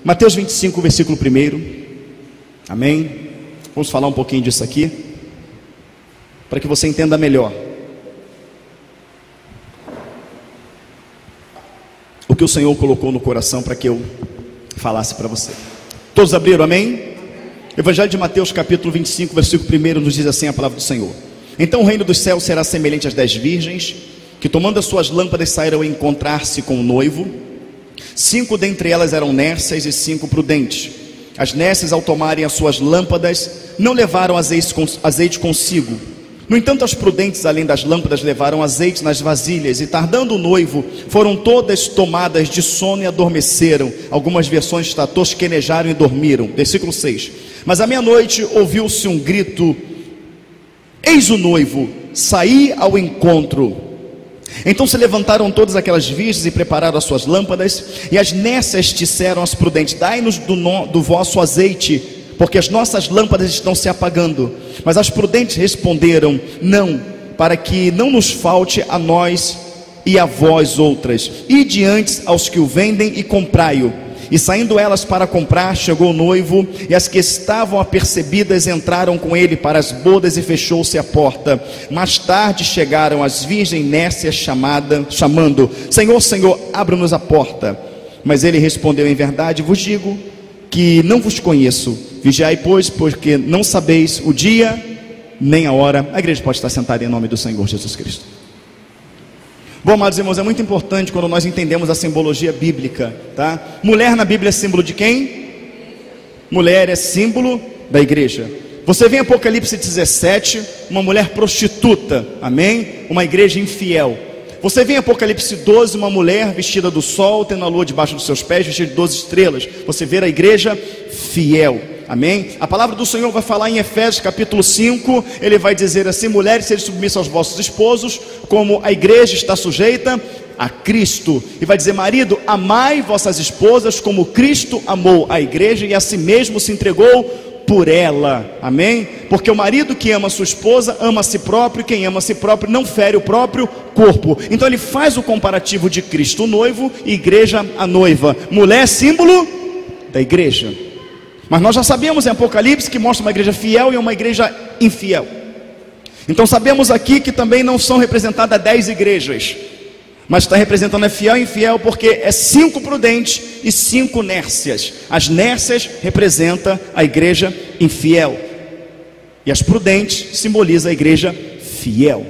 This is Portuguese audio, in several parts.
Mateus 25, versículo 1. Amém? Vamos falar um pouquinho disso aqui, para que você entenda melhor o que o Senhor colocou no coração para que eu falasse para você. Todos abriram, amém? Evangelho de Mateus capítulo 25, versículo 1 nos diz assim a palavra do Senhor: então o reino dos céus será semelhante às 10 virgens, que tomando as suas lâmpadas saíram a encontrar-se com o noivo. 5 dentre elas eram nércias e 5 prudentes. As nércias, ao tomarem as suas lâmpadas, não levaram azeite consigo. No entanto, as prudentes, além das lâmpadas, levaram azeite nas vasilhas, e tardando o noivo, foram todas tomadas de sono e adormeceram. Algumas versões está tosquenejaram e dormiram. Versículo 6. Mas à meia-noite ouviu-se um grito: eis o noivo, saí ao encontro. Então se levantaram todas aquelas virgens e prepararam as suas lâmpadas. E as nércias disseram às prudentes: dai-nos do vosso azeite, porque as nossas lâmpadas estão se apagando. Mas as prudentes responderam: não, para que não nos falte a nós e a vós outras. Ide antes aos que o vendem e comprai-o. E saindo elas para comprar, chegou o noivo, e as que estavam apercebidas entraram com ele para as bodas, e fechou-se a porta. Mais tarde chegaram as virgens nércias chamando: Senhor, Senhor, abra-nos a porta. Mas ele respondeu: em verdade vos digo que não vos conheço. Vigiai, pois, porque não sabeis o dia nem a hora. A igreja pode estar sentada em nome do Senhor Jesus Cristo. Bom, amados irmãos, é muito importante quando nós entendemos a simbologia bíblica, tá? Mulher na Bíblia é símbolo de quem? Mulher é símbolo da igreja. Você vê em Apocalipse 17, uma mulher prostituta, amém? Uma igreja infiel. Você vê em Apocalipse 12, uma mulher vestida do sol, tendo a lua debaixo dos seus pés, vestida de 12 estrelas. Você vê a igreja fiel, amém? A palavra do Senhor vai falar em Efésios capítulo 5, ele vai dizer assim: mulheres, sejam submissas aos vossos esposos, como a igreja está sujeita a Cristo. E vai dizer: marido, amai vossas esposas como Cristo amou a igreja e a si mesmo se entregou por ela, amém? Porque o marido que ama a sua esposa ama a si próprio, e quem ama a si próprio não fere o próprio corpo. Então ele faz o comparativo de Cristo o noivo e igreja a noiva. Mulher símbolo da igreja. Mas nós já sabemos em Apocalipse que mostra uma igreja fiel e uma igreja infiel. Então sabemos aqui que também não são representadas 10 igrejas, mas está representando a fiel e infiel, porque é 5 prudentes e 5 nércias. As nércias representam a igreja infiel, e as prudentes simbolizam a igreja fiel.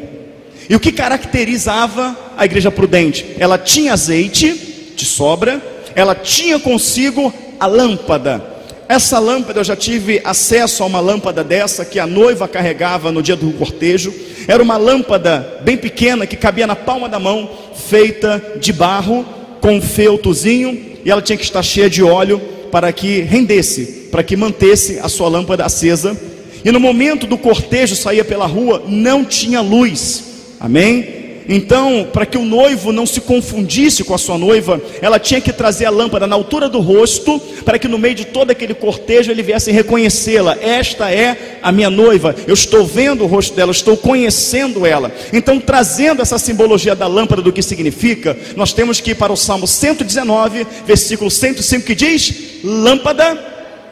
E o que caracterizava a igreja prudente? Ela tinha azeite de sobra, ela tinha consigo a lâmpada. Essa lâmpada, eu já tive acesso a uma lâmpada dessa que a noiva carregava no dia do cortejo. Era uma lâmpada bem pequena que cabia na palma da mão, feita de barro, com um feltrozinho, e ela tinha que estar cheia de óleo para que rendesse, para que mantesse a sua lâmpada acesa. E no momento do cortejo, saía pela rua, não tinha luz, amém? Então, para que o noivo não se confundisse com a sua noiva, ela tinha que trazer a lâmpada na altura do rosto, para que no meio de todo aquele cortejo ele viesse reconhecê-la. Esta é a minha noiva, eu estou vendo o rosto dela, eu estou conhecendo ela. Então, trazendo essa simbologia da lâmpada, do que significa, nós temos que ir para o Salmo 119, versículo 105, que diz: lâmpada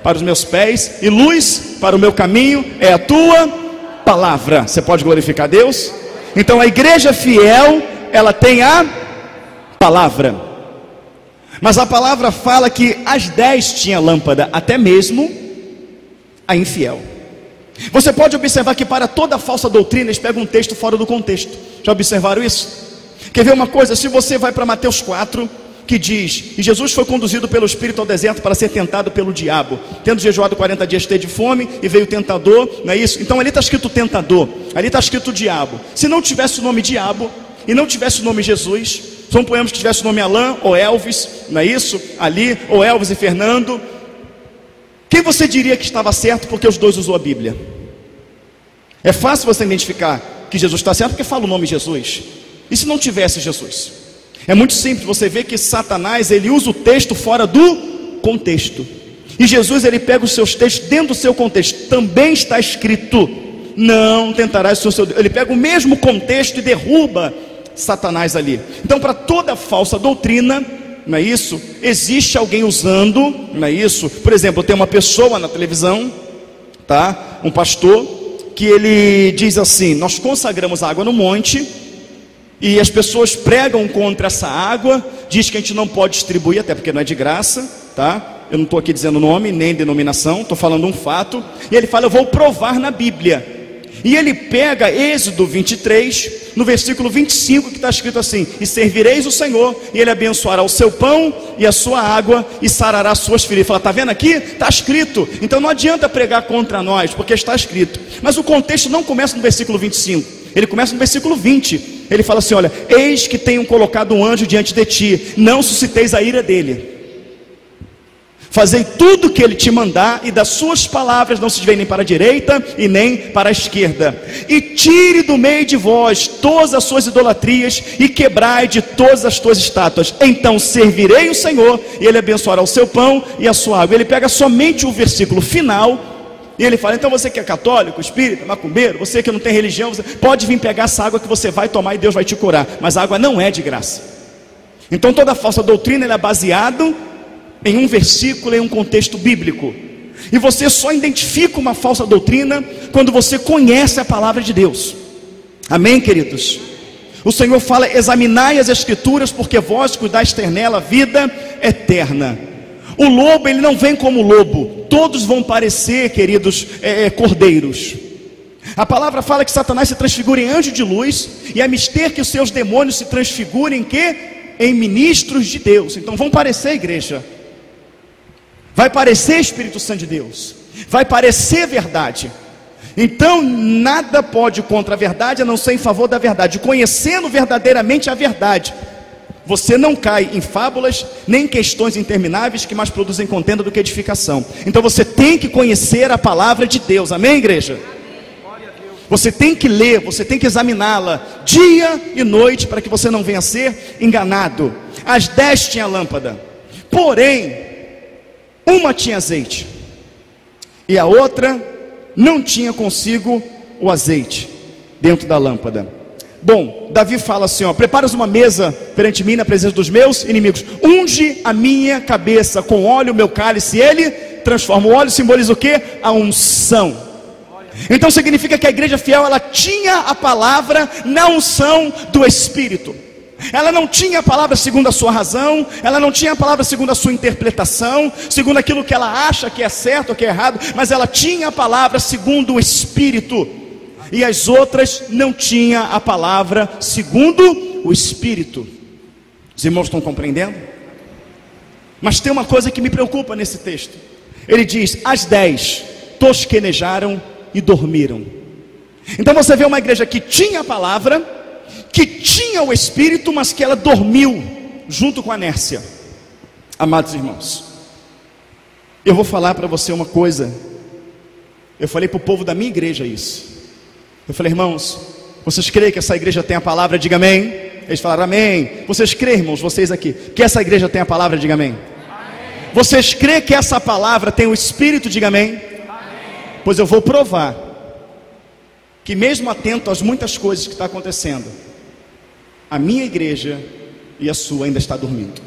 para os meus pés e luz para o meu caminho é a tua palavra. Você pode glorificar a Deus? Então a igreja fiel, ela tem a palavra. Mas a palavra fala que as 10 tinham lâmpada, até mesmo a infiel. Você pode observar que para toda falsa doutrina eles pegam um texto fora do contexto. Já observaram isso? Quer ver uma coisa? Se você vai para Mateus 4, que diz: e Jesus foi conduzido pelo Espírito ao deserto para ser tentado pelo diabo, tendo jejuado 40 dias, teve fome, e veio o tentador, não é isso? Então ali está escrito tentador, ali está escrito diabo. Se não tivesse o nome diabo e não tivesse o nome Jesus, suponhamos que tivesse o nome Alain ou Elvis, não é isso? Ali, ou Elvis e Fernando, quem você diria que estava certo? Porque os dois usou a Bíblia. É fácil você identificar que Jesus está certo porque fala o nome Jesus. E se não tivesse Jesus? É muito simples. Você vê que Satanás, ele usa o texto fora do contexto, e Jesus, ele pega os seus textos dentro do seu contexto. Também está escrito: não tentarás o seu Deus. Ele pega o mesmo contexto e derruba Satanás ali. Então, para toda falsa doutrina, não é isso? Existe alguém usando, não é isso? Por exemplo, tem uma pessoa na televisão, tá? Um pastor, que ele diz assim: nós consagramos água no monte, e as pessoas pregam contra essa água, diz que a gente não pode distribuir, até porque não é de graça, tá? Eu não estou aqui dizendo nome, nem denominação, estou falando um fato. E ele fala: eu vou provar na Bíblia. E ele pega Êxodo 23, no versículo 25, que está escrito assim: e servireis o Senhor, e Ele abençoará o seu pão e a sua água, e sarará as suas feridas. Fala, está vendo aqui? Está escrito. Então não adianta pregar contra nós, porque está escrito. Mas o contexto não começa no versículo 25, ele começa no versículo 20. Ele fala assim: olha, eis que tenho colocado um anjo diante de ti, não susciteis a ira dele. Fazei tudo o que ele te mandar, e das suas palavras não se desvie nem para a direita e nem para a esquerda. E tire do meio de vós todas as suas idolatrias, e quebrai de todas as tuas estátuas. Então servirei o Senhor, e Ele abençoará o seu pão e a sua água. Ele pega somente o versículo final, e ele fala: então você que é católico, espírita, macumbeiro, você que não tem religião, você pode vir pegar essa água que você vai tomar e Deus vai te curar. Mas a água não é de graça. Então toda falsa doutrina ela é baseada em um versículo, em um contexto bíblico. E você só identifica uma falsa doutrina quando você conhece a palavra de Deus. Amém, queridos? O Senhor fala: examinai as escrituras, porque vós cuidais ter nela a vida eterna. O lobo, ele não vem como lobo. Todos vão parecer, queridos, cordeiros. A palavra fala que Satanás se transfigura em anjo de luz, e é mister que os seus demônios se transfigurem em quê? Em ministros de Deus. Então vão parecer igreja, vai parecer Espírito Santo de Deus, vai parecer verdade. Então nada pode contra a verdade, a não ser em favor da verdade. Conhecendo verdadeiramente a verdade, você não cai em fábulas, nem em questões intermináveis, que mais produzem contenda do que edificação. Então você tem que conhecer a palavra de Deus. Amém, igreja? Você tem que ler, você tem que examiná-la dia e noite, para que você não venha a ser enganado. As 10 tinha lâmpada, porém uma tinha azeite, e a outra não tinha consigo o azeite dentro da lâmpada. Bom, Davi fala assim: ó, preparas uma mesa perante mim na presença dos meus inimigos. Unge a minha cabeça com óleo, o meu cálice, ele transforma. O óleo simboliza o quê? A unção. Então significa que a igreja fiel, ela tinha a palavra na unção do Espírito. Ela não tinha a palavra segundo a sua razão, ela não tinha a palavra segundo a sua interpretação, segundo aquilo que ela acha que é certo ou que é errado, mas ela tinha a palavra segundo o Espírito. E as outras não tinham a palavra segundo o Espírito. Os irmãos estão compreendendo? Mas tem uma coisa que me preocupa nesse texto. Ele diz: as 10 tosquenejaram e dormiram. Então você vê uma igreja que tinha a palavra, que tinha o Espírito, mas que ela dormiu junto com a inércia. Amados irmãos, eu vou falar para você uma coisa. Eu falei para o povo da minha igreja isso. Eu falei: irmãos, vocês creem que essa igreja tem a palavra? Diga amém. Eles falaram amém. Vocês creem, irmãos, vocês aqui, que essa igreja tem a palavra? Diga amém. Vocês creem que essa palavra tem o Espírito? Diga amém. Pois eu vou provar que, mesmo atento às muitas coisas que estão acontecendo, a minha igreja e a sua ainda está dormindo.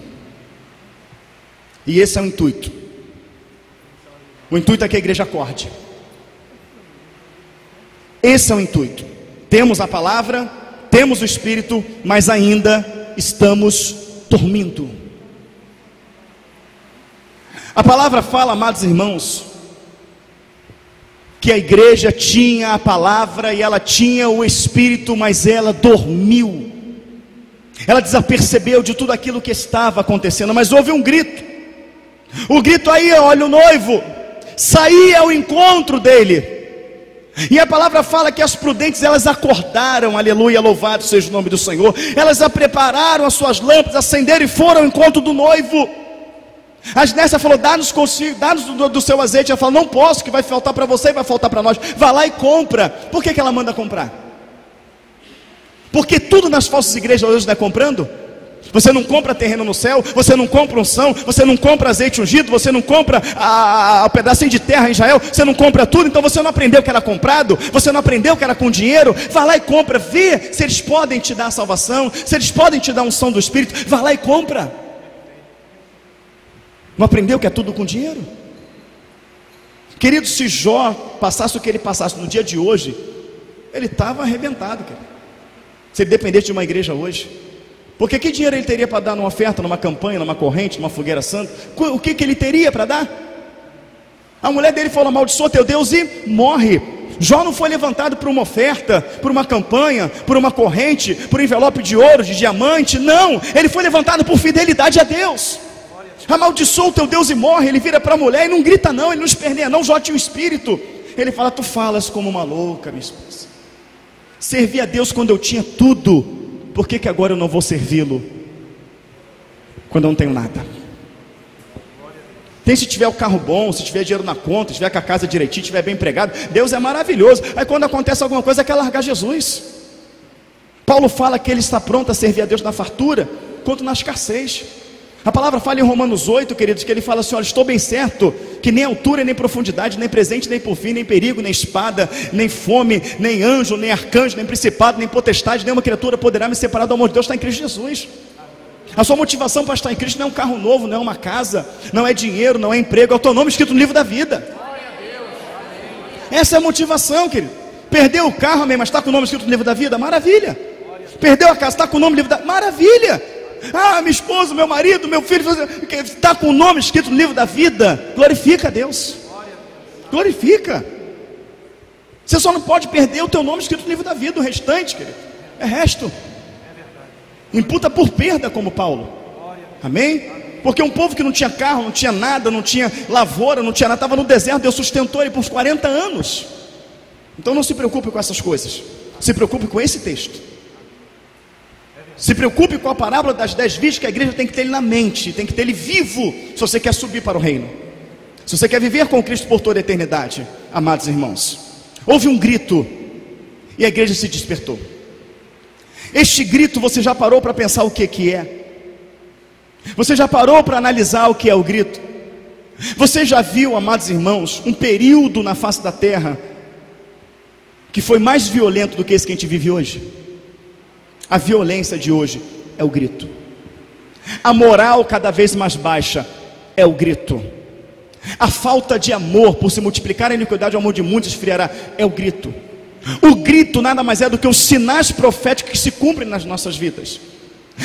E esse é o intuito. O intuito é que a igreja acorde. Esse é o intuito. Temos a palavra, temos o Espírito, mas ainda estamos dormindo. A palavra fala, amados irmãos, que a igreja tinha a palavra e ela tinha o Espírito, mas ela dormiu. Ela desapercebeu de tudo aquilo que estava acontecendo. Mas houve um grito. O grito aí: olha o noivo, saí ao encontro dele. E a palavra fala que as prudentes, elas acordaram, aleluia, louvado seja o nome do Senhor. Elas prepararam as suas lâmpadas, acenderam e foram ao encontro do noivo. As nessa falou: dá-nos consigo, dá-nos do seu azeite. Ela falou: não posso, que vai faltar para você e vai faltar para nós. Vá lá e compra. Por que ela manda comprar? Porque tudo nas falsas igrejas hoje não é comprando. Você não compra terreno no céu, você não compra unção, você não compra azeite ungido, você não compra o pedacinho de terra em Israel, você não compra tudo. Então você não aprendeu que era comprado, você não aprendeu que era com dinheiro. Vá lá e compra, vê se eles podem te dar a salvação, se eles podem te dar a unção do Espírito. Vá lá e compra. Não aprendeu que é tudo com dinheiro? Querido, se Jó passasse o que ele passasse no dia de hoje, ele estava arrebentado, querido. Se ele dependesse de uma igreja hoje, porque que dinheiro ele teria para dar numa oferta, numa campanha, numa corrente, numa fogueira santa? O que ele teria para dar? A mulher dele falou: amaldiçoa teu Deus e morre. Jó não foi levantado por uma oferta, por uma campanha, por uma corrente, por um envelope de ouro, de diamante. Não, ele foi levantado por fidelidade a Deus. Amaldiçoa o teu Deus e morre. Ele vira para a mulher e não grita não, ele não esperneia não. Jó tinha um espírito. Ele fala: tu falas como uma louca, minha esposa. Servi a Deus quando eu tinha tudo, por que agora eu não vou servi-lo quando eu não tenho nada? Tem, se tiver o carro bom, se tiver dinheiro na conta, se tiver com a casa direitinho, se tiver bem empregado, Deus é maravilhoso. Aí quando acontece alguma coisa, quer largar Jesus. Paulo fala que ele está pronto a servir a Deus na fartura, quanto na escassez. A palavra fala em Romanos 8, queridos, que ele fala assim: olha, estou bem certo que nem altura, nem profundidade, nem presente, nem por fim, nem perigo, nem espada, nem fome, nem anjo, nem arcanjo, nem principado, nem potestade, nenhuma criatura poderá me separar do amor de Deus. Está em Cristo Jesus. A sua motivação para estar em Cristo não é um carro novo, não é uma casa, não é dinheiro, não é emprego, é o teu nome escrito no livro da vida. Essa é a motivação, querido. Perdeu o carro, amém, mas está com o nome escrito no livro da vida? Maravilha. Perdeu a casa, está com o nome no livro da vida? Maravilha. Ah, minha esposa, meu marido, meu filho, está com o nome escrito no livro da vida. Glorifica a Deus. Glorifica. Você só não pode perder o teu nome escrito no livro da vida. O restante, querido, é resto. Imputa por perda, como Paulo. Amém? Porque um povo que não tinha carro, não tinha nada, não tinha lavoura, não tinha nada, estava no deserto, Deus sustentou ele por 40 anos. Então não se preocupe com essas coisas. Se preocupe com esse texto. Se preocupe com a parábola das 10 virgens, que a igreja tem que ter ele na mente, tem que ter ele vivo, se você quer subir para o reino, se você quer viver com Cristo por toda a eternidade. Amados irmãos, houve um grito e a igreja se despertou. Este grito, você já parou para pensar o que é? Você já parou para analisar o que é o grito? Você já viu, amados irmãos, um período na face da terra que foi mais violento do que esse que a gente vive hoje? A violência de hoje é o grito. A moral cada vez mais baixa é o grito. A falta de amor, por se multiplicar a iniquidade, o amor de muitos esfriará, é o grito. O grito nada mais é do que os sinais proféticos que se cumprem nas nossas vidas.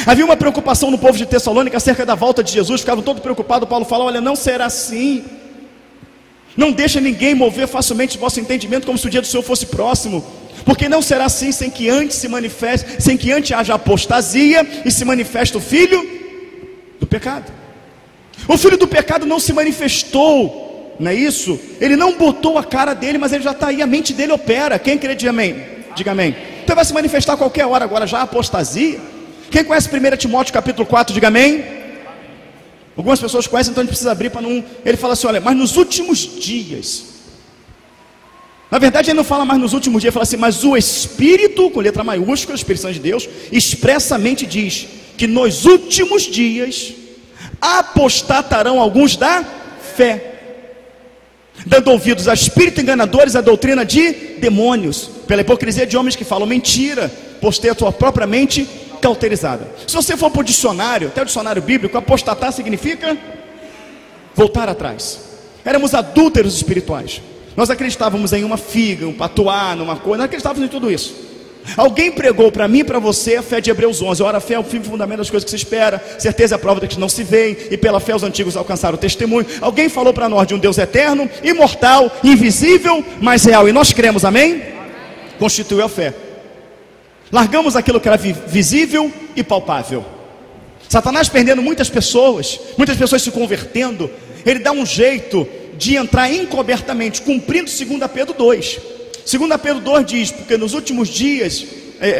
Havia uma preocupação no povo de Tessalônica acerca da volta de Jesus. Ficavam todos preocupados. Paulo fala: olha, não será assim. Não deixa ninguém mover facilmente o vosso entendimento, como se o dia do Senhor fosse próximo. Porque não será assim sem que antes se manifeste, sem que antes haja apostasia e se manifeste o filho do pecado. O filho do pecado não se manifestou, não é isso? Ele não botou a cara dele, mas ele já está aí, a mente dele opera. Quem crê, diga amém. Diga amém. Então vai se manifestar a qualquer hora. Agora já a apostasia. Quem conhece 1 Timóteo capítulo 4, diga amém. Algumas pessoas conhecem, então a gente precisa abrir para não... Ele fala assim: olha, mas nos últimos dias... Na verdade ele não fala mais nos últimos dias, ele fala assim: mas o Espírito, com letra maiúscula, a Espírito Santo de Deus, expressamente diz que nos últimos dias apostatarão alguns da fé, dando ouvidos a espíritos enganadores, a doutrina de demônios, pela hipocrisia de homens que falam mentira, pois tem a sua própria mente cauterizada. Se você for para o dicionário, até o dicionário bíblico, apostatar significa voltar atrás. Éramos adúlteros espirituais. Nós acreditávamos em uma figa, um patuá, numa coisa, nós acreditávamos em tudo isso. Alguém pregou para mim e para você a fé de Hebreus 11. Ora, a fé é o fim fundamento das coisas que se espera, certeza é a prova das que não se veem, e pela fé os antigos alcançaram o testemunho. Alguém falou para nós de um Deus eterno, imortal, invisível, mas real, e nós cremos, amém? Constituiu a fé. Largamos aquilo que era visível e palpável. Satanás perdendo muitas pessoas se convertendo, ele dá um jeito de entrar encobertamente, cumprindo 2 Pedro 2. 2 Pedro 2 diz: porque nos últimos dias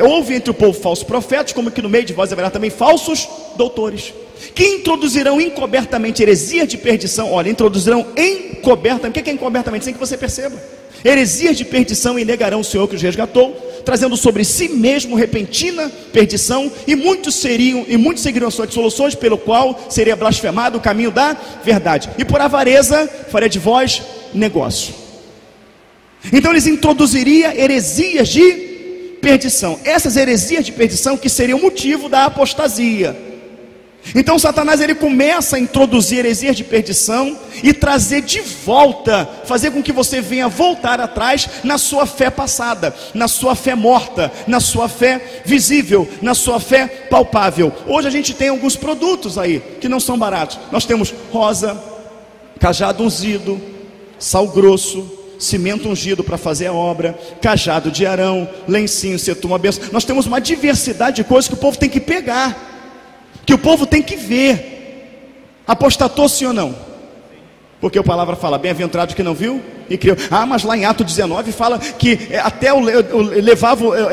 houve entre o povo falsos profetas, como que no meio de vós haverá também falsos doutores, que introduzirão encobertamente heresias de perdição. Olha, introduzirão encobertamente. O que é encobertamente? Sem que você perceba. Heresias de perdição, e negarão o Senhor que os resgatou, trazendo sobre si mesmo repentina perdição, e muitos seguiriam as suas dissoluções, pelo qual seria blasfemado o caminho da verdade, e por avareza faria de vós negócio. Então eles introduziriam heresias de perdição. Essas heresias de perdição que seriam motivo da apostasia. Então Satanás ele começa a introduzir heresias de perdição e trazer de volta, fazer com que você venha voltar atrás na sua fé passada, na sua fé morta, na sua fé visível, na sua fé palpável. Hoje a gente tem alguns produtos aí que não são baratos. Nós temos rosa, cajado ungido, sal grosso, cimento ungido para fazer a obra, cajado de Arão, lencinho, setum, uma benção. Nós temos uma diversidade de coisas que o povo tem que pegar, que o povo tem que ver. Apostatou sim ou não? Porque a palavra fala, bem-aventurado que não viu e creu. Mas lá em Atos 19 fala que até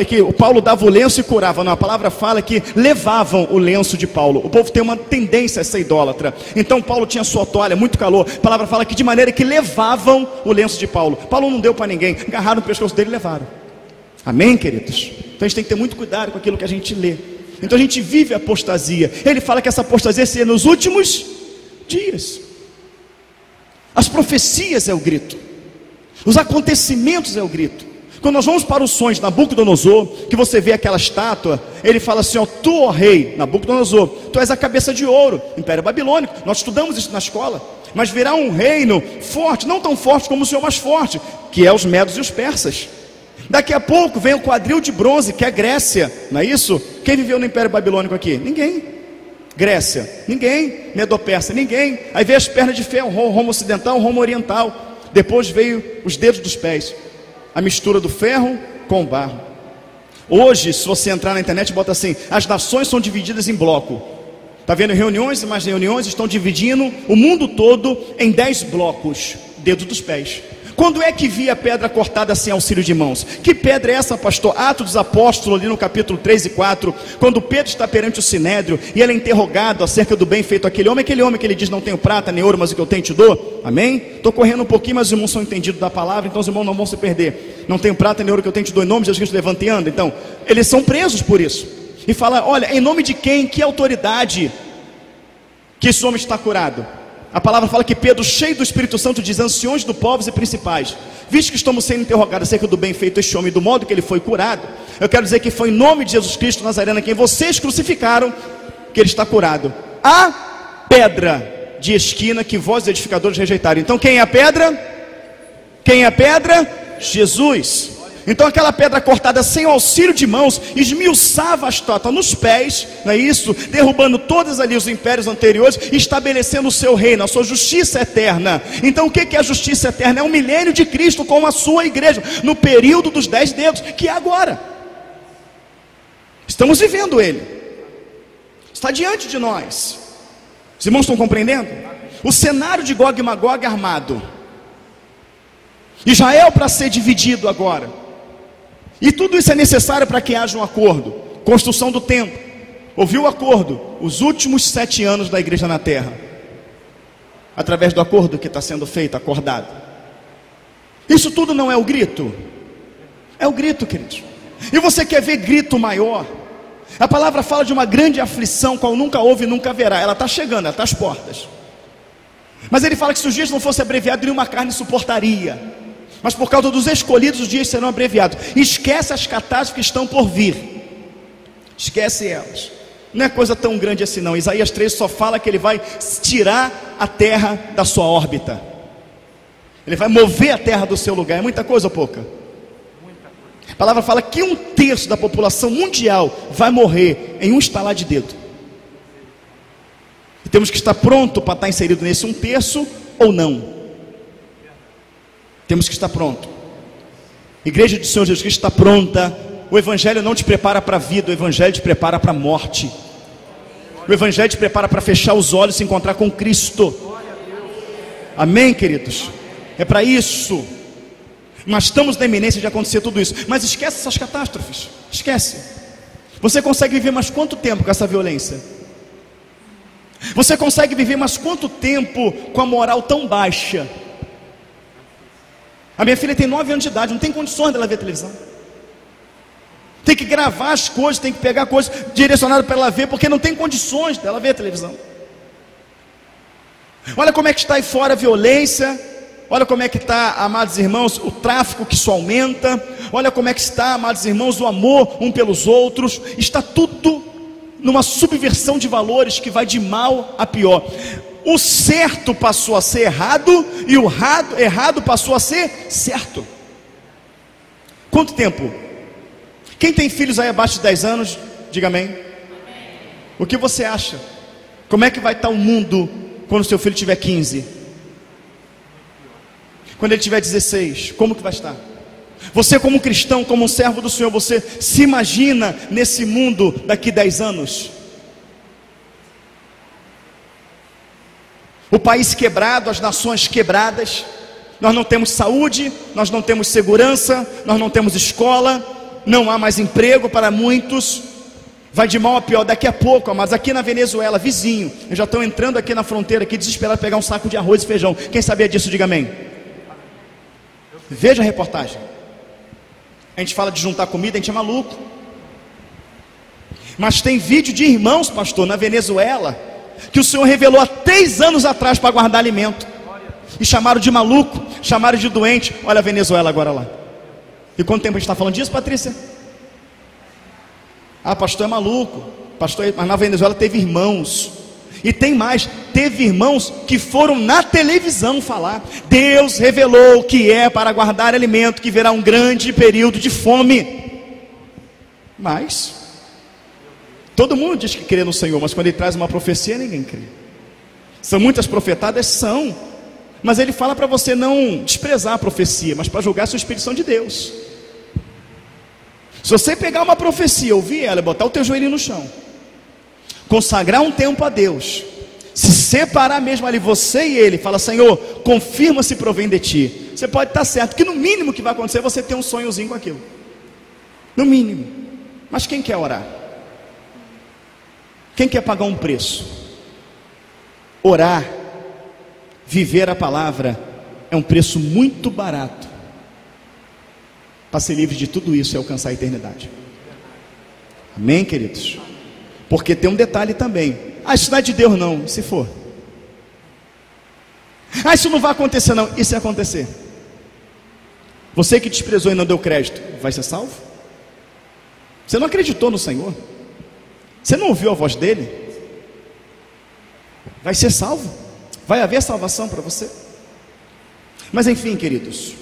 que o Paulo dava o lenço e curava. Não, a palavra fala que levavam o lenço de Paulo. O povo tem uma tendência a ser idólatra. Então Paulo tinha sua toalha, muito calor. A palavra fala que de maneira que levavam o lenço de Paulo. Paulo não deu para ninguém, agarraram o pescoço dele e levaram. Amém, queridos? Então a gente tem que ter muito cuidado com aquilo que a gente lê. Então a gente vive a apostasia. Ele fala que essa apostasia seria nos últimos dias. As profecias é o grito, os acontecimentos é o grito. Quando nós vamos para os sonhos de Nabucodonosor, que você vê aquela estátua, ele fala assim, ó, tu, ó rei, Nabucodonosor, tu és a cabeça de ouro, Império Babilônico. Nós estudamos isso na escola. Mas virá um reino forte, não tão forte como o Senhor, mas forte, que é os medos e os persas. Daqui a pouco vem o quadril de bronze, que é a Grécia, não é isso? Quem viveu no Império Babilônico aqui? Ninguém. Grécia? Ninguém. Medo-Persa? Ninguém. Aí veio as pernas de ferro, Roma ocidental, Roma oriental. Depois veio os dedos dos pés, a mistura do ferro com o barro. Hoje, se você entrar na internet, bota assim, as nações são divididas em bloco. Está vendo reuniões e mais reuniões, estão dividindo o mundo todo em 10 blocos, dedos dos pés. Quando é que via a pedra cortada sem auxílio de mãos? Que pedra é essa, pastor? Atos dos Apóstolos, ali no capítulo 3 e 4, quando Pedro está perante o Sinédrio, e ele é interrogado acerca do bem feito àquele homem que ele diz, não tenho prata nem ouro, mas o que eu tenho te dou. Amém? Estou correndo um pouquinho, mas os irmãos são entendidos da palavra, então os irmãos não vão se perder. Não tenho prata nem ouro, que eu tenho te dou, em nome de Jesus Cristo, levanta e anda. Então, eles são presos por isso. E fala, olha, em nome de quem, que autoridade, que esse homem está curado? A palavra fala que Pedro, cheio do Espírito Santo, diz, anciões do povos e principais, visto que estamos sendo interrogados acerca do bem feito a este homem, do modo que ele foi curado, eu quero dizer que foi em nome de Jesus Cristo Nazareno, quem vocês crucificaram, que ele está curado. A pedra de esquina que vós edificadores rejeitaram. Então quem é a pedra? Quem é a pedra? Jesus. Então aquela pedra cortada sem o auxílio de mãos esmiuçava a estátua nos pés, não é isso? Derrubando todos ali os impérios anteriores, estabelecendo o seu reino, a sua justiça eterna. Então o que é a justiça eterna? É o milênio de Cristo com a sua igreja, no período dos 10 dedos, que é agora. Estamos vivendo ele, está diante de nós. Os irmãos estão compreendendo? O cenário de Gog e Magog armado, Israel para ser dividido agora. E tudo isso é necessário para que haja um acordo. Construção do templo. Ouviu o acordo? Os últimos 7 anos da igreja na terra. Através do acordo que está sendo feito, acordado. Isso tudo não é o grito? É o grito, queridos. E você quer ver grito maior? A palavra fala de uma grande aflição, qual nunca houve e nunca haverá. Ela está chegando, ela está às portas. Mas ele fala que se os dias não fossem abreviados, nenhuma carne suportaria. Mas por causa dos escolhidos, os dias serão abreviados. Esquece as catástrofes que estão por vir. Esquece elas. Não é coisa tão grande assim não. Isaías 3 só fala que ele vai tirar a terra da sua órbita. Ele vai mover a terra do seu lugar. É muita coisa ou pouca? A palavra fala que 1/3 da população mundial vai morrer em um estalar de dedo. E temos que estar pronto para estar inserido nesse 1/3 ou não. Temos que estar pronto. Igreja do Senhor Jesus Cristo está pronta. O Evangelho não te prepara para a vida, o Evangelho te prepara para a morte. O Evangelho te prepara para fechar os olhos e se encontrar com Cristo. Amém, queridos? É para isso. Mas estamos na iminência de acontecer tudo isso. Mas esquece essas catástrofes. Esquece. Você consegue viver mais quanto tempo com essa violência? Você consegue viver mais quanto tempo com a moral tão baixa? A minha filha tem 9 anos de idade, não tem condições dela ver televisão. Tem que gravar as coisas, tem que pegar coisas direcionadas para ela ver, porque não tem condições dela ver televisão. Olha como é que está aí fora a violência. Olha como é que está, amados irmãos, o tráfico que só aumenta. Olha como é que está, amados irmãos, o amor um pelos outros. Está tudo numa subversão de valores que vai de mal a pior. O certo passou a ser errado e o errado passou a ser certo. Quanto tempo? Quem tem filhos aí abaixo de 10 anos, diga amém. O que você acha? Como é que vai estar o mundo quando seu filho tiver 15? Quando ele tiver 16, como que vai estar? Você como cristão, como um servo do Senhor, você se imagina nesse mundo daqui 10 anos? O país quebrado, as nações quebradas, nós não temos saúde, nós não temos segurança, nós não temos escola, não há mais emprego para muitos, vai de mal a pior. Daqui a pouco, mas aqui na Venezuela, vizinho, já estão entrando aqui na fronteira, aqui desesperados, pegar um saco de arroz e feijão. Quem sabia disso, diga amém. Veja a reportagem. A gente fala de juntar comida, a gente é maluco. Mas tem vídeo de irmãos, pastor, na Venezuela, que o Senhor revelou há 3 anos atrás para guardar alimento, e chamaram de maluco, chamaram de doente. Olha a Venezuela agora lá. E quanto tempo a gente está falando disso, Patrícia? Ah, pastor é maluco, pastor, mas na Venezuela teve irmãos, e tem mais, teve irmãos que foram na televisão falar, Deus revelou que é para guardar alimento, que virá um grande período de fome. Mas todo mundo diz que crê no Senhor, mas quando ele traz uma profecia, ninguém crê. São muitas profetadas? São, mas ele fala para você não desprezar a profecia, mas para julgar se o Espírito Santo de Deus. Se você pegar uma profecia, ouvir ela, botar o teu joelho no chão, consagrar um tempo a Deus, se separar mesmo ali, você e ele, fala, Senhor, confirma se provém de ti. Você pode estar certo, que no mínimo que vai acontecer, você ter um sonhozinho com aquilo, no mínimo. Mas quem quer orar? Quem quer pagar um preço? Orar, viver a palavra, é um preço muito barato, para ser livre de tudo isso e alcançar a eternidade. Amém, queridos? Porque tem um detalhe também. Ah, isso não é de Deus não. Se for, ah, isso não vai acontecer não. E se acontecer? Você que desprezou e não deu crédito, vai ser salvo? Você não acreditou no Senhor? Você não ouviu a voz dele? Vai ser salvo? Vai haver salvação para você? Mas enfim, queridos,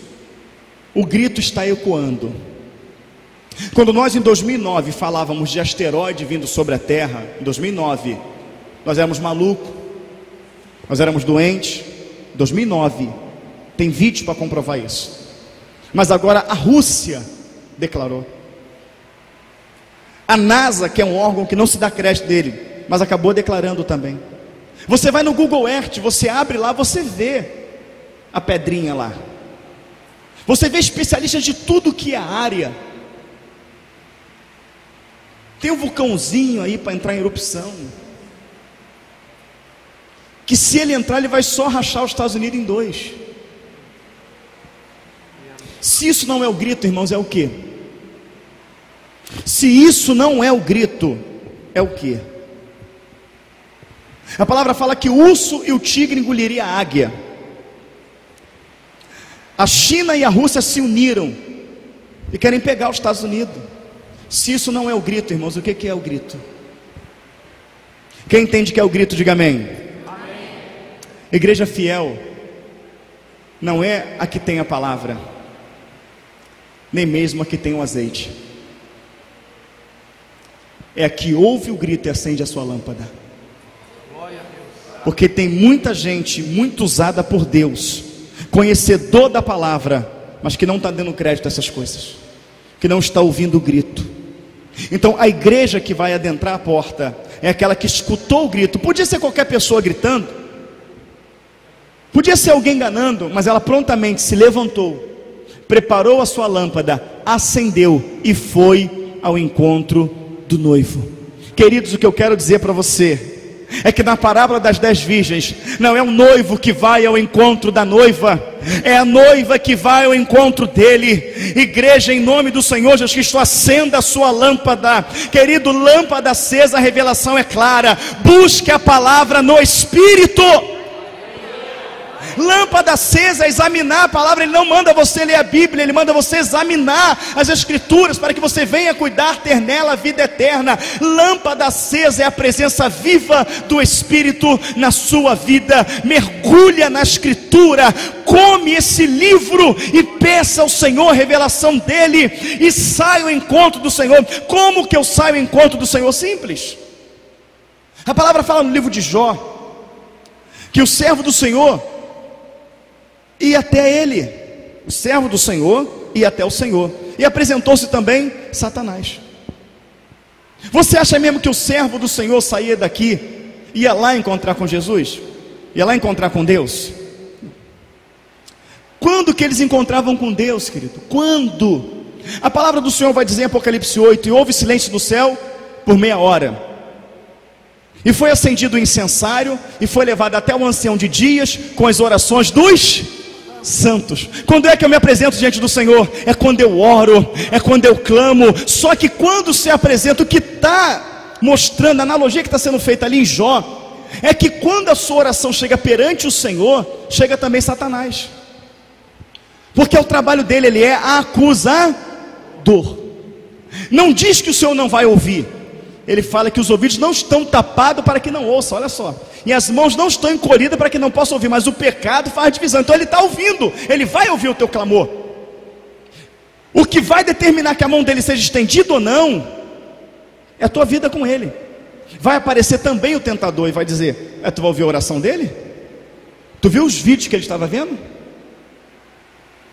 o grito está ecoando. Quando nós em 2009 falávamos de asteroide vindo sobre a Terra, em 2009, nós éramos malucos, nós éramos doentes. 2009, tem vídeo para comprovar isso. Mas agora a Rússia declarou. A NASA, que é um órgão que não se dá crédito dele, mas acabou declarando também. Você vai no Google Earth, você abre lá, você vê a pedrinha lá. Você vê especialistas de tudo que é área. Tem um vulcãozinho aí para entrar em erupção, que se ele entrar, ele vai só rachar os Estados Unidos em 2. Se isso não é o grito, irmãos, é o quê? Se isso não é o grito, é o quê? A palavra fala que o urso e o tigre engoliria a águia. A China e a Rússia se uniram e querem pegar os Estados Unidos. Se isso não é o grito, irmãos, o que é o grito? Quem entende que é o grito, diga amém. Amém. Igreja fiel não é a que tem a palavra, nem mesmo a que tem o azeite. É a que ouve o grito e acende a sua lâmpada. Porque tem muita gente muito usada por Deus, conhecedor da palavra, mas que não está dando crédito a essas coisas, que não está ouvindo o grito. Então a igreja que vai adentrar a porta é aquela que escutou o grito. Podia ser qualquer pessoa gritando, podia ser alguém enganando, mas ela prontamente se levantou, preparou a sua lâmpada, acendeu e foi ao encontro do noivo. Queridos, o que eu quero dizer para você é que na parábola das 10 virgens, não é o noivo que vai ao encontro da noiva, é a noiva que vai ao encontro dele. Igreja, em nome do Senhor Jesus Cristo, acenda a sua lâmpada. Querido, lâmpada acesa, a revelação é clara. Busque a palavra no Espírito. Lâmpada acesa, examinar a palavra. Ele não manda você ler a Bíblia, ele manda você examinar as Escrituras, para que você venha cuidar, ter nela a vida eterna. Lâmpada acesa é a presença viva do Espírito na sua vida. Mergulha na Escritura, come esse livro e peça ao Senhor revelação dele, e saia ao encontro do Senhor. Como que eu saio ao encontro do Senhor? Simples. A palavra fala no livro de Jó que o servo do Senhor ia até ele, o servo do Senhor ia até o Senhor, e apresentou-se também Satanás. Você acha mesmo que o servo do Senhor saía daqui, ia lá encontrar com Jesus? Ia lá encontrar com Deus? Quando que eles encontravam com Deus, querido? Quando? A palavra do Senhor vai dizer em Apocalipse 8: e houve silêncio no céu por meia hora. E foi acendido o incensário, e foi levado até o ancião de dias, com as orações dos santos. Quando é que eu me apresento diante do Senhor? É quando eu oro, é quando eu clamo. Só que quando se apresenta, o que está mostrando, a analogia que está sendo feita ali em Jó, é que quando a sua oração chega perante o Senhor, chega também Satanás. Porque o trabalho dele, ele é acusador. Não diz que o Senhor não vai ouvir. Ele fala que os ouvidos não estão tapados para que não ouça, olha só. E as mãos não estão encolhidas para que não possa ouvir. Mas o pecado faz divisão. Então ele está ouvindo, ele vai ouvir o teu clamor. O que vai determinar que a mão dele seja estendida ou não, é a tua vida com ele. Vai aparecer também o tentador e vai dizer: tu vai ouvir a oração dele? Tu viu os vídeos que ele estava vendo?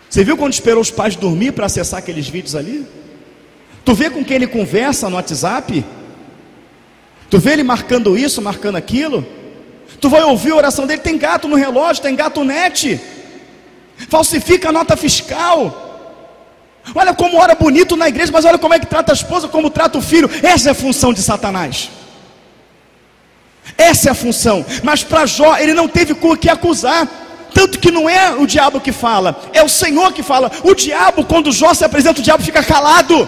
Você viu quando esperou os pais dormir para acessar aqueles vídeos ali? Tu vê com quem ele conversa no WhatsApp? Tu vê ele marcando isso, marcando aquilo? Tu vai ouvir a oração dele? Tem gato no relógio, tem gato net, falsifica a nota fiscal. Olha como ora bonito na igreja, mas olha como é que trata a esposa, como trata o filho. Essa é a função de Satanás. Essa é a função. Mas para Jó, ele não teve com o que acusar. Tanto que não é o diabo que fala, é o Senhor que fala. O diabo, quando Jó se apresenta, o diabo fica calado.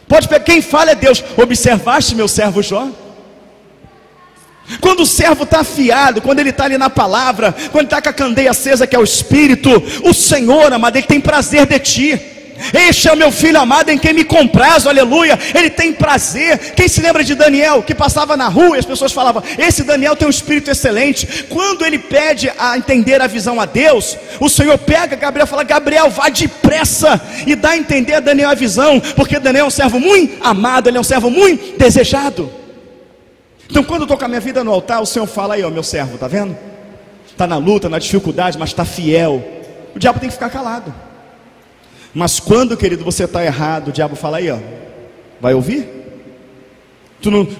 Pode pegar, quem fala é Deus. Observaste meu servo Jó? Quando o servo está afiado, quando ele está ali na palavra, quando está com a candeia acesa, que é o Espírito, o Senhor, amado, ele tem prazer de ti. Este é o meu filho amado em quem me compraz, aleluia. Ele tem prazer. Quem se lembra de Daniel, que passava na rua e as pessoas falavam: esse Daniel tem um espírito excelente. Quando ele pede a entender a visão a Deus, o Senhor pega Gabriel e fala: Gabriel, vá depressa e dá a entender a Daniel a visão, porque Daniel é um servo muito amado, ele é um servo muito desejado. Então quando eu estou com a minha vida no altar, o Senhor fala: aí ó, meu servo, está vendo? Está na luta, na dificuldade, mas está fiel. O diabo tem que ficar calado. Mas quando, querido, você está errado, o diabo fala: aí ó, vai ouvir?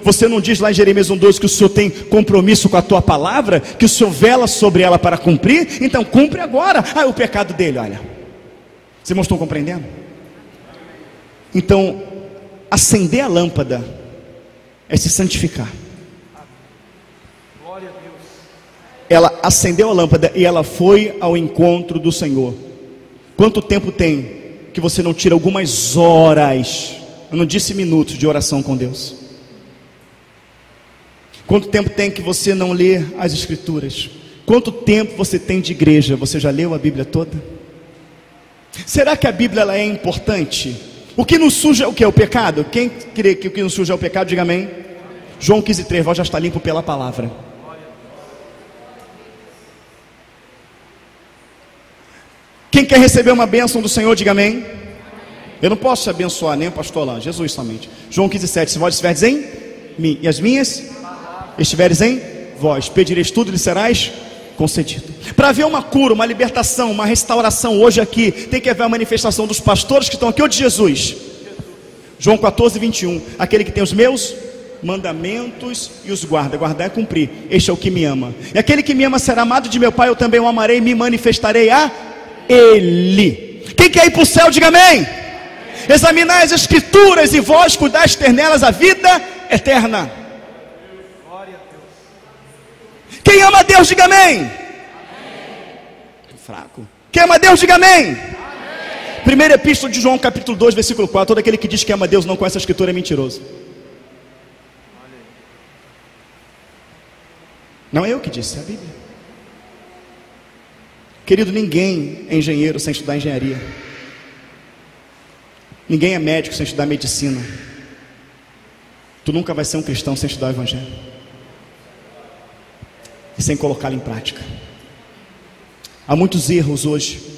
Você não diz lá em Jeremias 1:12 que o Senhor tem compromisso com a tua palavra, que o Senhor vela sobre ela para cumprir? Então cumpre agora. Ah, o pecado dele, olha. Vocês não estão compreendendo? Então, acender a lâmpada é se santificar. Glória a Deus. Ela acendeu a lâmpada e ela foi ao encontro do Senhor. Quanto tempo tem que você não tira algumas horas, eu não disse minutos, de oração com Deus? Quanto tempo tem que você não lê as Escrituras? Quanto tempo você tem de igreja? Você já leu a Bíblia toda? Será que a Bíblia ela é importante? O que nos suja, o que é o pecado? Quem crê que o que nos suja é o pecado, diga amém. João 15:3, vós já está limpo pela palavra. Quem quer receber uma bênção do Senhor, diga amém. Eu não posso te abençoar, nem o pastor lá, Jesus somente. João 15:7, se vós estiveres em mim, e as minhas estiveres em vós, pedireis tudo e lhe serás concedido. Para haver uma cura, uma libertação, uma restauração hoje aqui, tem que haver a manifestação dos pastores que estão aqui, ou de Jesus. João 14:21, aquele que tem os meus mandamentos e os guarda. Guardar é cumprir, este é o que me ama. E aquele que me ama será amado de meu Pai, eu também o amarei e me manifestarei a Ele. Quem quer ir para o céu, diga amém. Examinai as Escrituras e vós cuidais ter nelas a vida eterna. Quem ama a Deus, diga amém. Fraco. Quem ama a Deus, diga amém. Primeira epístola de João, capítulo 2, versículo 4. Todo aquele que diz que ama a Deus não conhece a Escritura é mentiroso. Não é eu que disse, é a Bíblia. Querido, ninguém é engenheiro sem estudar engenharia. Ninguém é médico sem estudar medicina. Tu nunca vai ser um cristão sem estudar o evangelho e sem colocá-lo em prática. Há muitos erros hoje.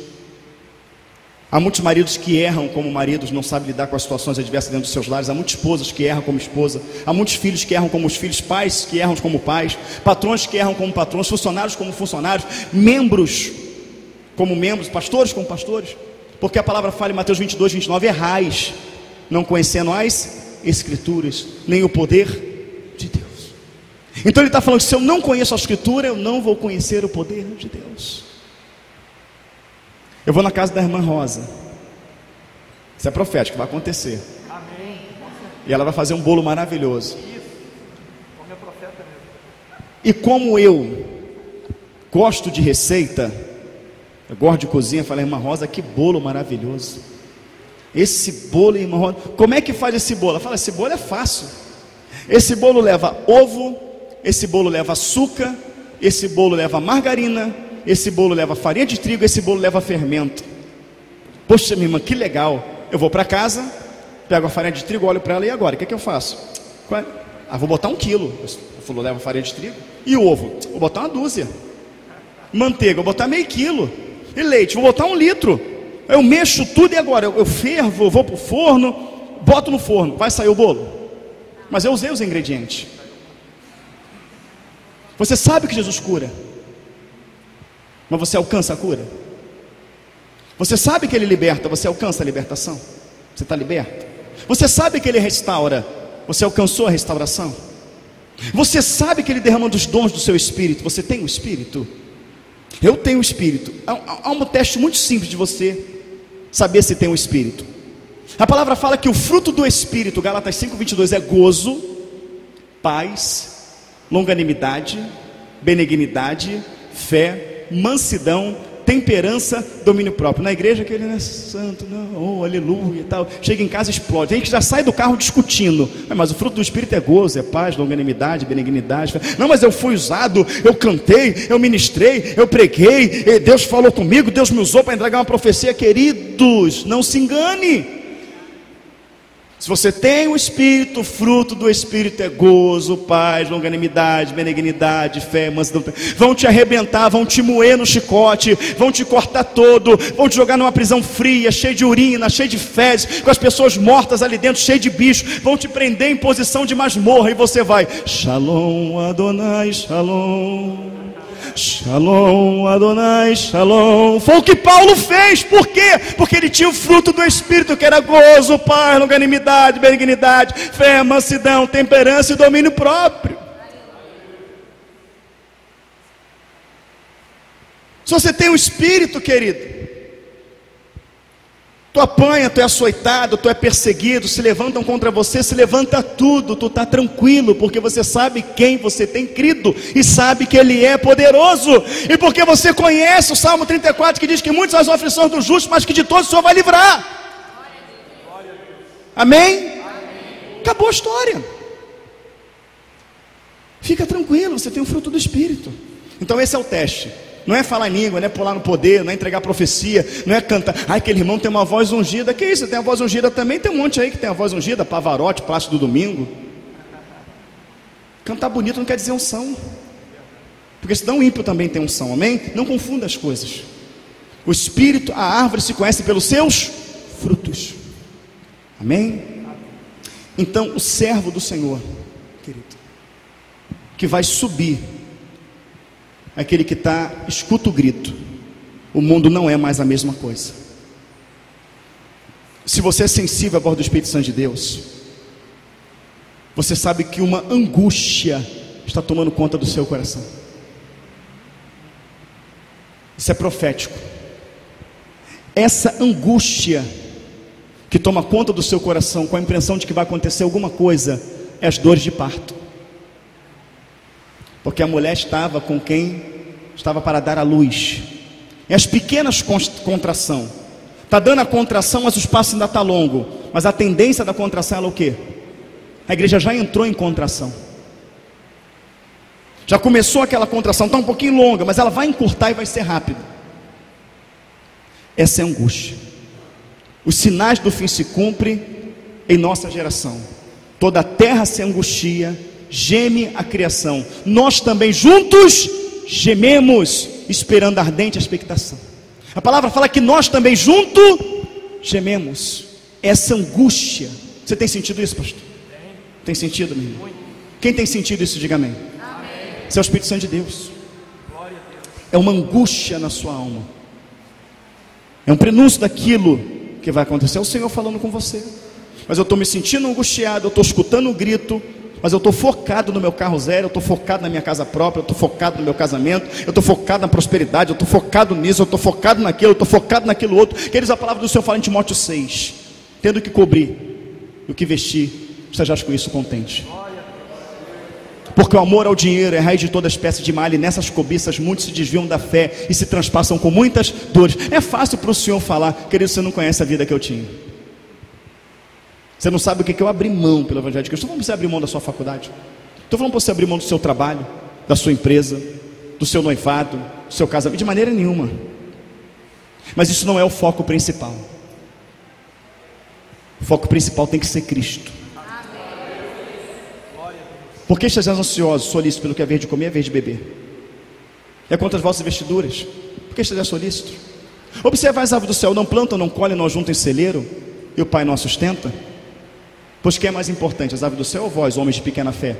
Há muitos maridos que erram como maridos, não sabem lidar com as situações adversas dentro dos seus lares. Há muitas esposas que erram como esposa. Há muitos filhos que erram como os filhos, pais que erram como pais, patrões que erram como patrões, funcionários como funcionários, membros como membros, pastores como pastores. Porque a palavra fala em Mateus 22, 29, errais, não conhecendo as Escrituras, nem o poder de Deus. Então ele está falando que se eu não conheço a Escritura, eu não vou conhecer o poder de Deus. Eu vou na casa da irmã Rosa. Isso é profético, vai acontecer. Amém. E ela vai fazer um bolo maravilhoso. E como eu gosto de receita, eu gosto de cozinha, eu falei, irmã Rosa, que bolo maravilhoso. Esse bolo, irmã Rosa, como é que faz esse bolo? Ela fala, esse bolo é fácil. Esse bolo leva ovo, esse bolo leva açúcar, esse bolo leva margarina, esse bolo leva farinha de trigo, esse bolo leva fermento. Poxa, minha irmã, que legal. Eu vou para casa, pego a farinha de trigo, olho para ela, e agora? O que é que eu faço? Vou botar 1 quilo. Ela falou, leva farinha de trigo. E o ovo? Vou botar 1 dúzia. Manteiga, vou botar meio quilo. E leite, vou botar 1 litro. Eu mexo tudo e agora? Eu fervo, vou para o forno, boto no forno, vai sair o bolo. Mas eu usei os ingredientes. Você sabe que Jesus cura, mas você alcança a cura? Você sabe que Ele liberta, você alcança a libertação? Você está liberto? Você sabe que Ele restaura, você alcançou a restauração? Você sabe que Ele derrama dos dons do seu Espírito, você tem o Espírito? Eu tenho o Espírito. Há um teste muito simples de você saber se tem o Espírito. A palavra fala que o fruto do Espírito, Gálatas 5:22, é gozo, paz, longanimidade, benignidade, fé, mansidão, temperança, domínio próprio. Na igreja que ele não é santo, não, oh, aleluia e tal. Chega em casa e explode. A gente já sai do carro discutindo. Mas o fruto do Espírito é gozo, é paz, longanimidade, benignidade. Não, mas eu fui usado, eu cantei, eu ministrei, eu preguei, Deus falou comigo, Deus me usou para entregar uma profecia. Queridos, não se engane. Se você tem o Espírito, o fruto do Espírito é gozo, paz, longanimidade, benignidade, fé, mansidão. Vão te arrebentar, vão te moer no chicote, vão te cortar todo, vão te jogar numa prisão fria, cheia de urina, cheia de fezes, com as pessoas mortas ali dentro, cheia de bicho, vão te prender em posição de masmorra, e você vai, Shalom Adonai, Shalom, Shalom Adonai, Shalom. Foi o que Paulo fez. Por quê? Porque ele tinha o fruto do Espírito, que era gozo, paz, longanimidade, benignidade, fé, mansidão, temperança e domínio próprio. Se você tem o Espírito, querido, tu apanha, tu é açoitado, tu é perseguido, se levantam contra você, se levanta tudo, tu está tranquilo, porque você sabe quem você tem crido, e sabe que Ele é poderoso, e porque você conhece o Salmo 34, que diz que muitas são as aflições do justo, mas que de todos o Senhor vai livrar. Amém? Acabou a história. Fica tranquilo, você tem o fruto do Espírito. Então esse é o teste. Não é falar em língua, não é pular no poder, não é entregar profecia, não é cantar. Ai, aquele irmão tem uma voz ungida. Que isso? Tem a voz ungida também. Tem um monte aí que tem a voz ungida. Pavarotti, Plácido Domingo. Cantar bonito não quer dizer unção. Porque senão o ímpio também tem unção. Amém? Não confunda as coisas. O Espírito, a árvore se conhece pelos seus frutos. Amém? Então o servo do Senhor, querido, que vai subir, aquele que escuta o grito, o mundo não é mais a mesma coisa. Se você é sensível à voz do Espírito Santo de Deus, você sabe que uma angústia está tomando conta do seu coração. Isso é profético. Essa angústia que toma conta do seu coração, com a impressão de que vai acontecer alguma coisa, é as dores de parto. Porque a mulher estava com quem estava para dar à luz. E as pequenas contração. Está dando a contração, mas o espaço ainda está longo. Mas a tendência da contração é o quê? A igreja já entrou em contração. Já começou aquela contração, está um pouquinho longa, mas ela vai encurtar e vai ser rápida. Essa é a angústia. Os sinais do fim se cumprem em nossa geração. Toda a terra se angustia, geme a criação. Nós também juntos gememos, esperando ardente expectação. A palavra fala que nós também juntos gememos. Essa angústia. Você tem sentido isso, pastor? Tem sentido, meu irmão? Quem tem sentido isso, diga amém. Esse é o Espírito Santo de Deus. É uma angústia na sua alma. É um prenúncio daquilo que vai acontecer. É o Senhor falando com você. Mas eu estou me sentindo angustiado, eu estou escutando um grito, mas eu estou focado no meu carro zero, eu estou focado na minha casa própria, eu estou focado no meu casamento, eu estou focado na prosperidade, eu estou focado nisso, eu estou focado naquilo, eu estou focado naquilo outro. Queridos, a palavra do Senhor fala em Timóteo 6, tendo que cobrir, o que vestir, estejais com isso contente. Porque o amor ao dinheiro é a raiz de toda espécie de mal, e nessas cobiças muitos se desviam da fé e se transpassam com muitas dores. É fácil para o Senhor falar, querido, você não conhece a vida que eu tinha. Você não sabe o que eu abri mão pelo Evangelho de Cristo. Estou falando para você abrir mão da sua faculdade. Estou falando para você abrir mão do seu trabalho, da sua empresa, do seu noivado, do seu casamento. De maneira nenhuma. Mas isso não é o foco principal. O foco principal tem que ser Cristo. Por que estás ansiosos, solícitos pelo que é vez de comer, é vez de beber? É contra as vossas vestiduras. Por que estás solícito? Observa as aves do céu, não plantam, não colhem, não juntam em celeiro, e o Pai não a sustenta? Pois que é mais importante, as aves do céu ou vós, homens de pequena fé?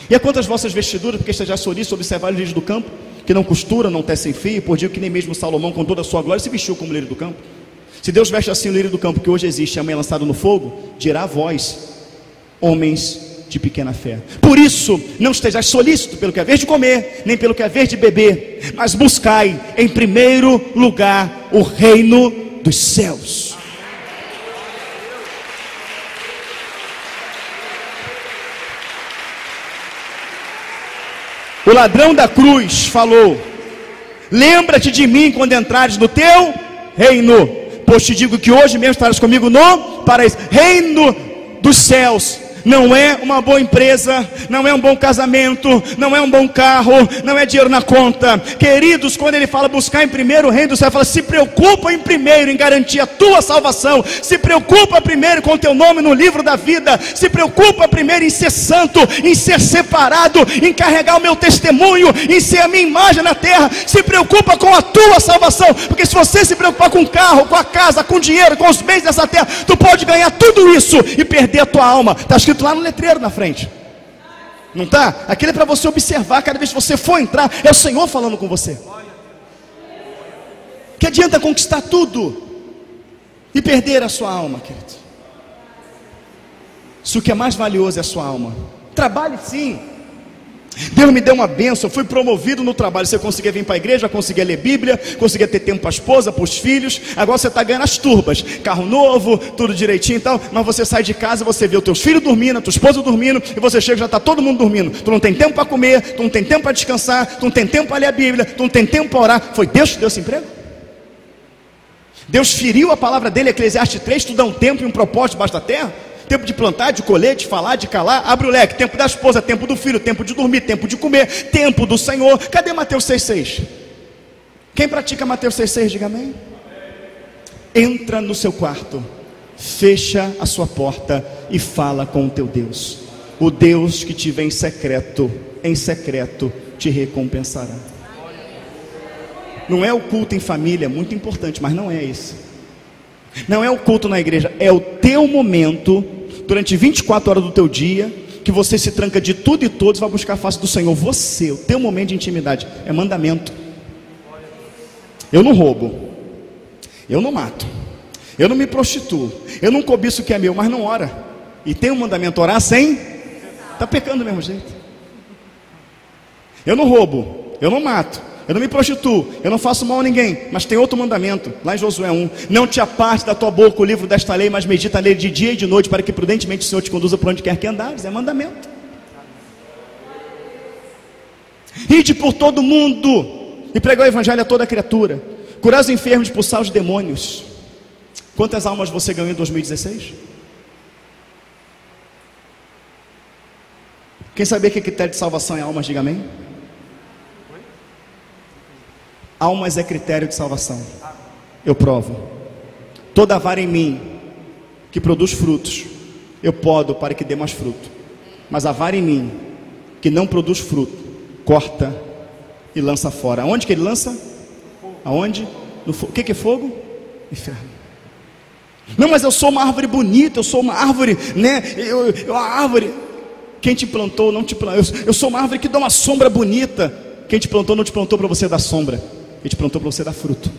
E a quanto as vossas vestiduras, porque estejais solícitos, observar os lírios do campo, que não costuram, não tecem fio, por digo que nem mesmo Salomão, com toda a sua glória, se vestiu como lírio do campo. Se Deus veste assim o lírio do campo, que hoje existe e amanhã é lançado no fogo, dirá a vós, homens de pequena fé. Por isso, não estejais solícitos pelo que é vez de comer, nem pelo que é vez de beber, mas buscai em primeiro lugar o reino dos céus. O ladrão da cruz falou: lembra-te de mim quando entrares no teu reino, pois te digo que hoje mesmo estarás comigo no paraíso. Reino dos céus não é uma boa empresa, não é um bom casamento, não é um bom carro, não é dinheiro na conta. Queridos, quando ele fala buscar em primeiro o reino do céu, ele fala: se preocupa em primeiro em garantir a tua salvação, se preocupa primeiro com o teu nome no livro da vida, se preocupa primeiro em ser santo, em ser separado, em carregar o meu testemunho, em ser a minha imagem na terra. Se preocupa com a tua salvação, porque se você se preocupar com o carro, com a casa, com o dinheiro, com os bens dessa terra, tu pode ganhar tudo isso e perder a tua alma. Está escrito lá no letreiro na frente, não está? Aquilo é para você observar. Cada vez que você for entrar, é o Senhor falando com você. Que adianta conquistar tudo e perder a sua alma, querido? Se o que é mais valioso é a sua alma. Trabalhe sim. Deus me deu uma bênção, eu fui promovido no trabalho. Você conseguia vir para a igreja, conseguia ler Bíblia, conseguia ter tempo para a esposa, para os filhos. Agora você está ganhando as turbas, carro novo, tudo direitinho e tal. Mas você sai de casa, você vê os teus filhos dormindo, a tua esposa dormindo, e você chega e já está todo mundo dormindo. Tu não tem tempo para comer, tu não tem tempo para descansar, tu não tem tempo para ler a Bíblia, tu não tem tempo para orar. Foi Deus que deu esse emprego? Deus feriu a palavra dele, Eclesiastes 3, tu dá um tempo e um propósito debaixo da terra? Tempo de plantar, de colher, de falar, de calar. Abre o leque, tempo da esposa, tempo do filho, tempo de dormir, tempo de comer, tempo do Senhor. Cadê Mateus 6,6? Quem pratica Mateus 6,6, diga amém. Entra no seu quarto, fecha a sua porta e fala com o teu Deus. O Deus que te vê em secreto te recompensará. Não é o culto em família, muito importante, mas não é isso. Não é o culto na igreja, é o teu momento, durante 24 horas do teu dia, que você se tranca de tudo e todos, vai buscar a face do Senhor. Você, o teu momento de intimidade, é mandamento. Eu não roubo, eu não mato, eu não me prostituo, eu não cobiço o que é meu, mas não ora. E tem um mandamento: orar sem, está pecando do mesmo jeito. Eu não roubo, eu não mato, eu não me prostituo, eu não faço mal a ninguém. Mas tem outro mandamento, lá em Josué 1: não te aparte da tua boca o livro desta lei, mas medita nele de dia e de noite, para que prudentemente o Senhor te conduza por onde quer que andares. É mandamento. Ide por todo mundo e pregar o evangelho a toda criatura, curar os enfermos, expulsar os demônios. Quantas almas você ganhou em 2016? Quem sabia que critério de salvação é almas, diga amém. Almas é critério de salvação. eu provo. Toda vara em mim que produz frutos, eu podo para que dê mais fruto. Mas a vara em mim que não produz fruto, corta e lança fora. Aonde que ele lança? Aonde? No fogo. O que é fogo? Inferno. Não, mas eu sou uma árvore bonita, eu sou uma árvore, né? A árvore. Quem te plantou não te plantou. Eu sou uma árvore que dá uma sombra bonita. Quem te plantou não te plantou para você dar sombra. Quem te plantou para você dar fruto.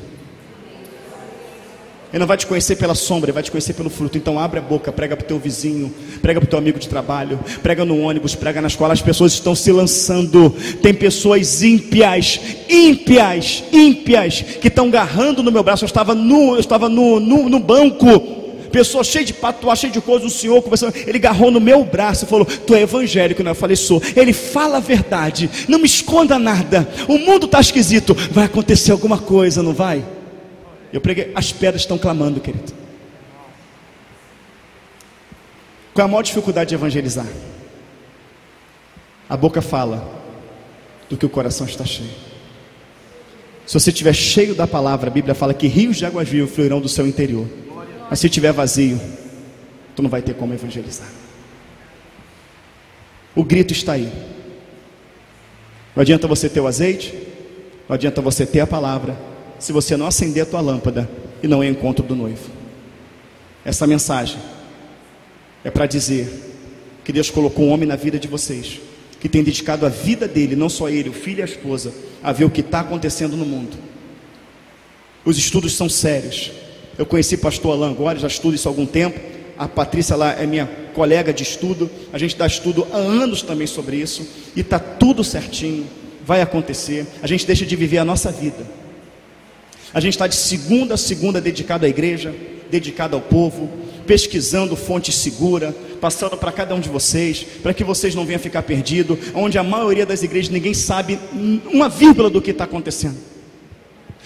Ele não vai te conhecer pela sombra, ele vai te conhecer pelo fruto. Então abre a boca, prega para o teu vizinho, prega para o teu amigo de trabalho, prega no ônibus, prega na escola. As pessoas estão se lançando. Tem pessoas ímpias, que estão agarrando no meu braço. Eu estava no banco, pessoa cheia de patuá, cheia de coisa. O senhor conversando, ele agarrou no meu braço e falou: tu é evangélico, não? Eu falei: sou. Ele fala a verdade, não me esconda nada. O mundo está esquisito, vai acontecer alguma coisa, não vai? Eu preguei, as pedras estão clamando, querido. Qual é a maior dificuldade de evangelizar? A boca fala do que o coração está cheio. Se você estiver cheio da palavra, a Bíblia fala que rios de águas vivas fluirão do seu interior. Mas se estiver vazio, tu não vai ter como evangelizar. O grito está aí. Não adianta você ter o azeite, não adianta você ter a palavra, se você não acender a tua lâmpada e não é encontro do noivo. Essa mensagem é para dizer que Deus colocou um homem na vida de vocês, que tem dedicado a vida dele, não só ele, o filho e a esposa, a ver o que está acontecendo no mundo. Os estudos são sérios. Eu conheci pastor Alain agora, já estudo isso há algum tempo. A Patrícia lá é minha colega de estudo. A gente dá estudo há anos também sobre isso. E está tudo certinho, vai acontecer. A gente deixa de viver a nossa vida. A gente está de segunda a segunda dedicado à igreja, dedicado ao povo, pesquisando fonte segura, passando para cada um de vocês, para que vocês não venham ficar perdidos, onde a maioria das igrejas ninguém sabe uma vírgula do que está acontecendo.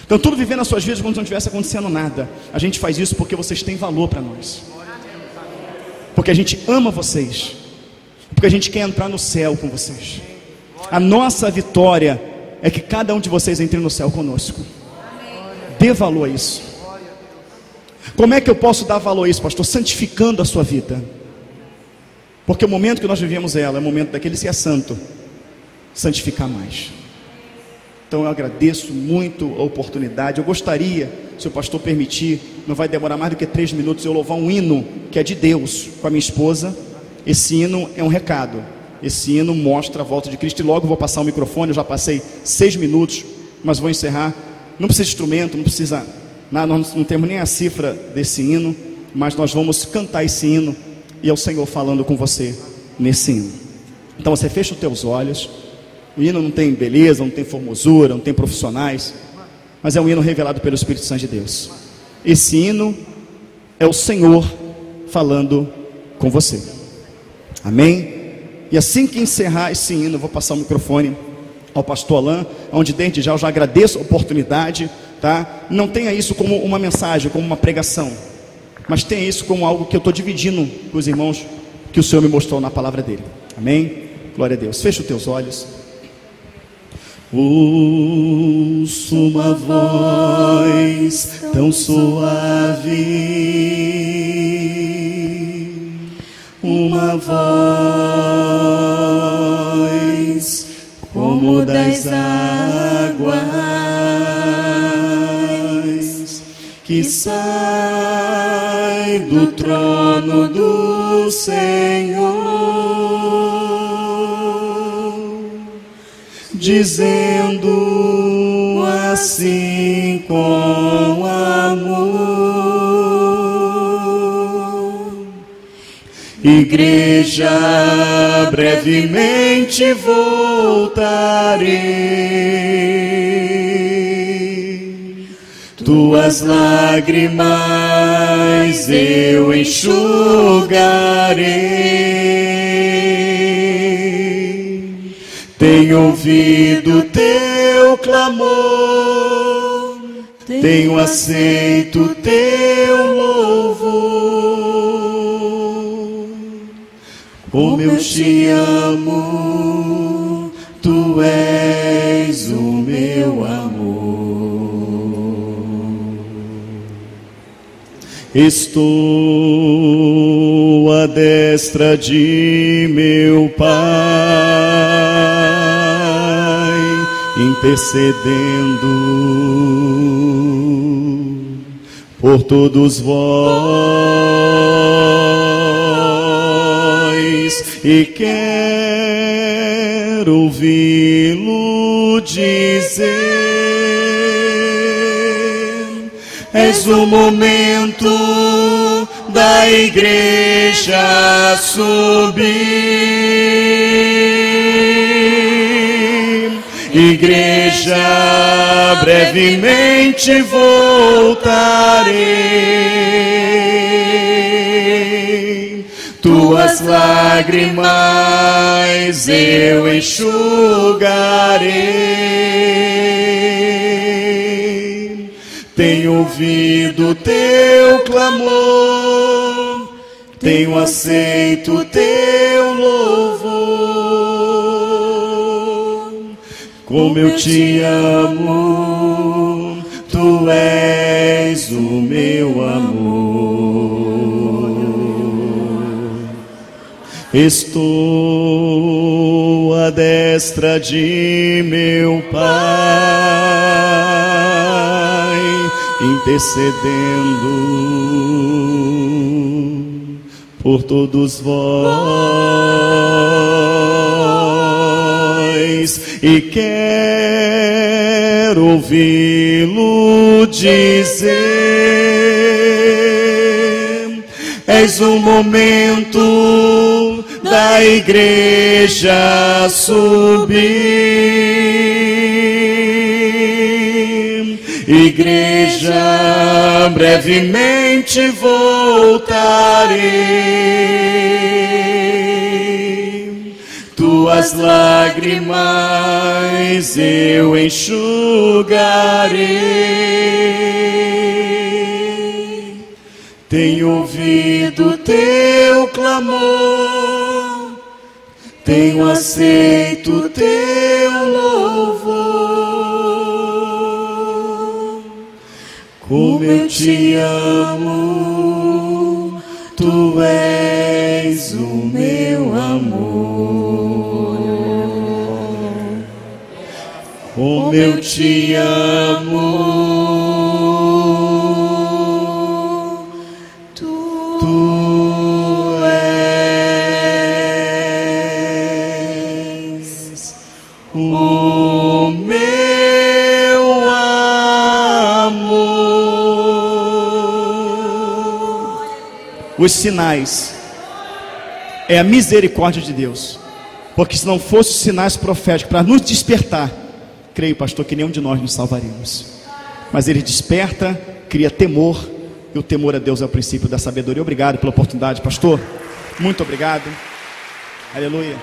Então tudo vivendo as suas vidas como se não estivesse acontecendo nada. A gente faz isso porque vocês têm valor para nós, porque a gente ama vocês, porque a gente quer entrar no céu com vocês. A nossa vitória é que cada um de vocês entre no céu conosco. Dê valor a isso. Como é que eu posso dar valor a isso, pastor? Santificando a sua vida. Porque o momento que nós vivemos ela é o momento daquele que é santo santificar mais. Então eu agradeço muito a oportunidade. Eu gostaria, se o pastor permitir, não vai demorar mais do que 3 minutos, eu louvar um hino que é de Deus com a minha esposa. Esse hino é um recado. Esse hino mostra a volta de Cristo. E logo vou passar o microfone. Eu já passei 6 minutos, mas vou encerrar. Não precisa de instrumento, não precisa nada, nós não temos nem a cifra desse hino, mas nós vamos cantar esse hino e é o Senhor falando com você nesse hino. Então você fecha os teus olhos. O hino não tem beleza, não tem formosura, não tem profissionais, mas é um hino revelado pelo Espírito Santo de Deus. Esse hino é o Senhor falando com você. Amém? E assim que encerrar esse hino, eu vou passar o microfone ao pastor Alain, onde desde já eu já agradeço a oportunidade, tá? Não tenha isso como uma mensagem, como uma pregação, mas tenha isso como algo que eu estou dividindo com os irmãos, que o Senhor me mostrou na palavra dele. Amém? Glória a Deus. Fecha os teus olhos. Ouço uma voz tão suave, uma voz como das águas que sai do trono do Senhor, dizendo assim com amor: igreja, brevemente voltarei, tuas lágrimas eu enxugarei. Tenho ouvido teu clamor, tenho aceito teu louvor. Como eu te amo, tu és o meu amor. Estou à destra de meu Pai, intercedendo por todos vós, e quero ouvi-lo dizer: és o momento da igreja subir. Igreja, brevemente voltarei, tuas lágrimas eu enxugarei. Tenho ouvido teu clamor, tenho aceito teu louvor. Como eu te amo, tu és o meu amor. Estou à destra de meu Pai, intercedendo por todos vós, e quero ouvi-lo dizer: és o momento da igreja subir. Igreja, brevemente voltarei, tuas lágrimas eu enxugarei. Tenho ouvido teu clamor, tenho aceito teu louvor. Como eu te amo, tu és o meu amor. Como eu te amo, tu és o meu amor. Os sinais é a misericórdia de Deus, porque se não fossem os sinais proféticos para nos despertar, creio, pastor, que nenhum de nós nos salvaríamos. Mas ele desperta, cria temor, e o temor a Deus é o princípio da sabedoria. Obrigado pela oportunidade, pastor. Muito obrigado. Aleluia.